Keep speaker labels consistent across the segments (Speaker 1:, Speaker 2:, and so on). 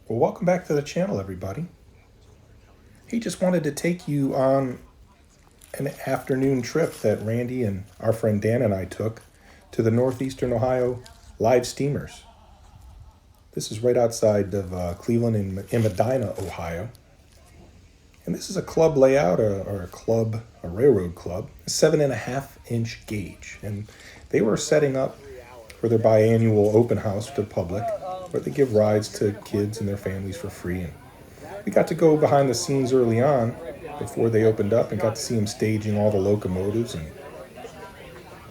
Speaker 1: Well, welcome back to the channel, everybody. He just wanted to take you on an afternoon trip that Randy and our friend Dan and I took to the Northeastern Ohio live steamers. This is right outside of Cleveland in Medina, Ohio. And this is a club layout, a railroad club, a 7.5-inch gauge. And they were setting up for their biannual open house to the public, where they give rides to kids and their families for free. And we got to go behind the scenes early on before they opened up and got to see them staging all the locomotives and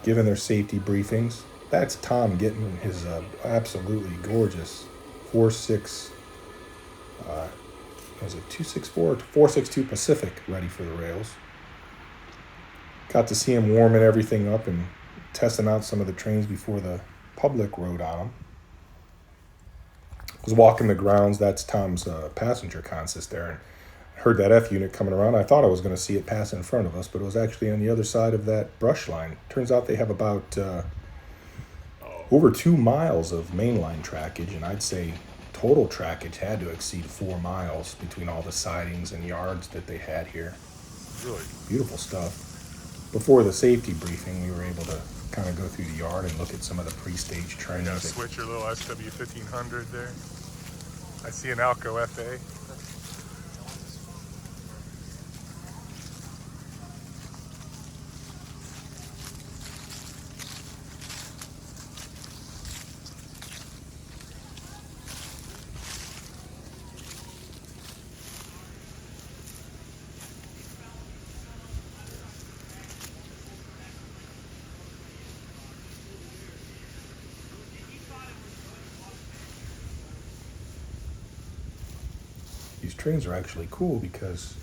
Speaker 1: giving their safety briefings. That's Tom getting his absolutely gorgeous 4.6, was it 264 or 462 Pacific ready for the rails. Got to see him warming everything up and testing out some of the trains before the public rode on them. Was walking the grounds. That's Tom's passenger consist there, and heard that F unit coming around. I thought I was going to see it pass in front of us, but it was actually on the other side of that brush line. Turns out they have about over 2 miles of mainline trackage, and I'd say total trackage had to exceed 4 miles between all the sidings and yards that they had here.
Speaker 2: Really
Speaker 1: beautiful stuff. Before the safety briefing, we were able to kind of go through the yard and look at some of the pre-stage trains.
Speaker 2: Switch your little SW1500 there. I see an Alco FA.
Speaker 1: These trains are actually cool because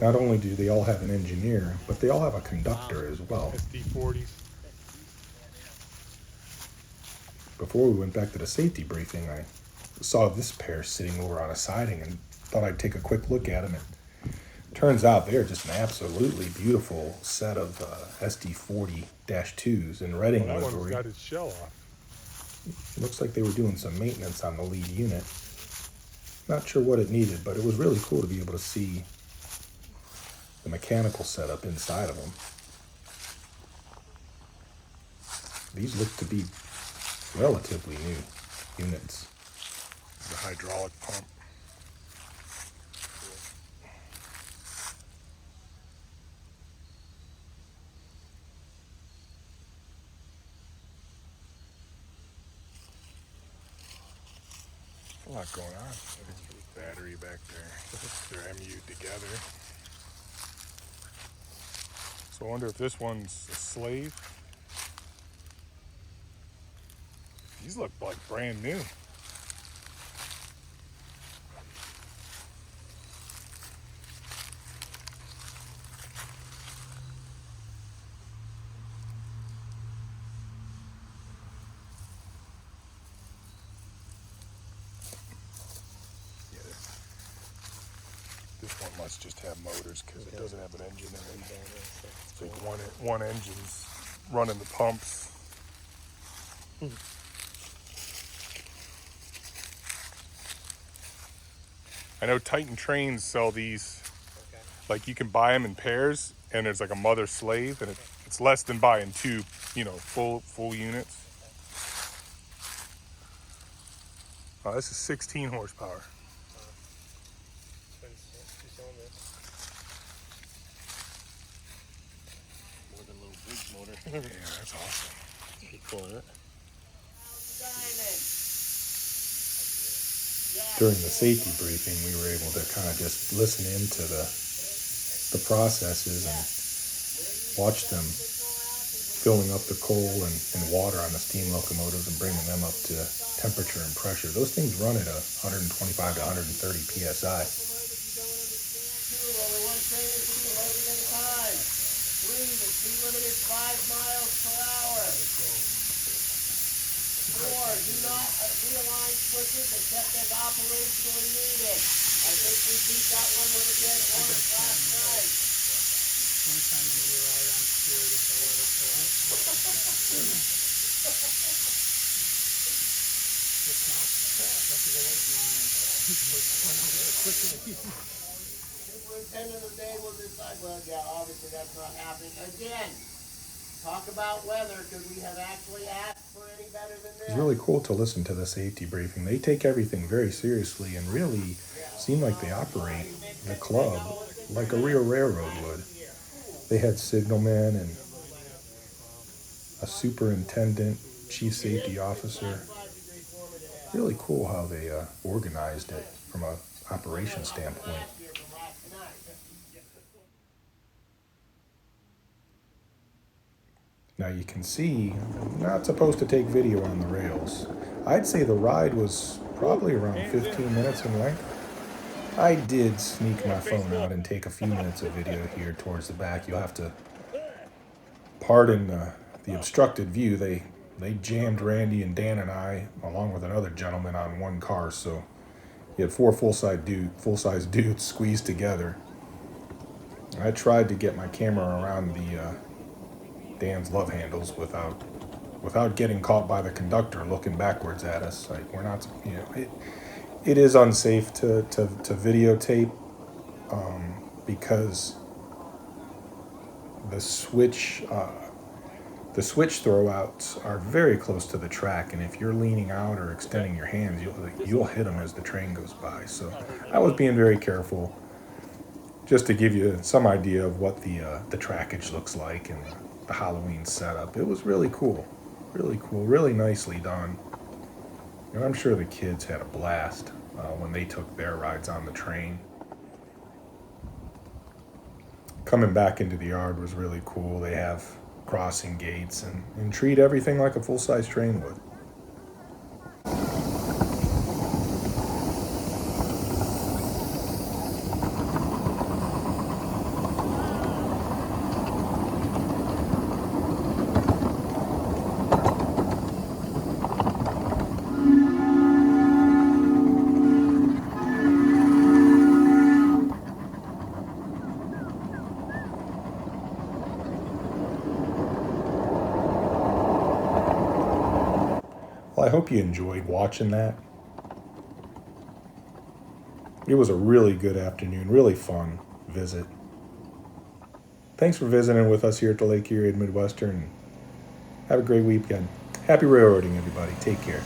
Speaker 1: not only do they all have an engineer, but they all have a conductor as well.
Speaker 2: SD40s.
Speaker 1: Before we went back to the safety briefing, I saw this pair sitting over on a siding and thought I'd take a quick look at them. And turns out they're just an absolutely beautiful set of SD40-2s in Reading
Speaker 2: That
Speaker 1: livery.
Speaker 2: one's got its shell off.
Speaker 1: Looks like they were doing some maintenance on the lead unit. Not sure what it needed, but it was really cool to be able to see the mechanical setup inside of them. These look to be relatively new units.
Speaker 2: The hydraulic pump. A lot going on. Battery back there. They're MU'd together. So I wonder if this one's a slave. These look like brand new. This one must just have motors because it doesn't have an engine in it. It's like one engine's running the pumps. I know Titan Trains sell these, like you can buy them in pairs, and there's like a mother slave, and it's less than buying two, full units. Oh, this is 16 horsepower.
Speaker 3: More than a little bridge motor.
Speaker 2: Yeah, that's awesome.
Speaker 3: Pretty cool, isn't it?
Speaker 1: During the safety briefing, we were able to kind of just listen into the processes and watch them filling up the coal and water on the steam locomotives and bringing them up to temperature and pressure. Those things run at 125 to 130 psi.
Speaker 4: Do not realign switches except as operationally needed. I think we beat that one with a dead horse last night.
Speaker 5: Sometimes you do right on spirit if I let it go out. If not,
Speaker 4: Superintendent of the day will decide, well, yeah, obviously that's not happening. Again, talk about weather, because we have actually asked for any better than this.
Speaker 1: It's really cool to listen to the safety briefing. They take everything very seriously and really seem like they operate the club like a real railroad would. They had signalmen and a superintendent, chief safety officer. Really cool how they organized it from an operation standpoint. Now you can see, I'm not supposed to take video on the rails. I'd say the ride was probably around 15 minutes in length. I did sneak my phone out and take a few minutes of video here towards the back. You'll have to pardon the obstructed view. They jammed Randy and Dan and I, along with another gentleman, on one car, so you had four full-size dudes squeezed together. I tried to get my camera around the Dan's love handles without getting caught by the conductor looking backwards at us. Like, we're not, it is unsafe to videotape because the switch throwouts are very close to the track, and if you're leaning out or extending your hands, you'll hit them as the train goes by. So I was being very careful, just to give you some idea of what the trackage looks like and the Halloween setup. It was really cool, really nicely done. And I'm sure the kids had a blast when they took their rides on the train. Coming back into the yard was really cool. They have crossing gates and treat everything like a full-size train would. Well, I hope you enjoyed watching that. It was a really good afternoon, really fun visit. Thanks for visiting with us here at the Lake Erie Midwestern. Have a great weekend. Happy railroading, everybody. Take care.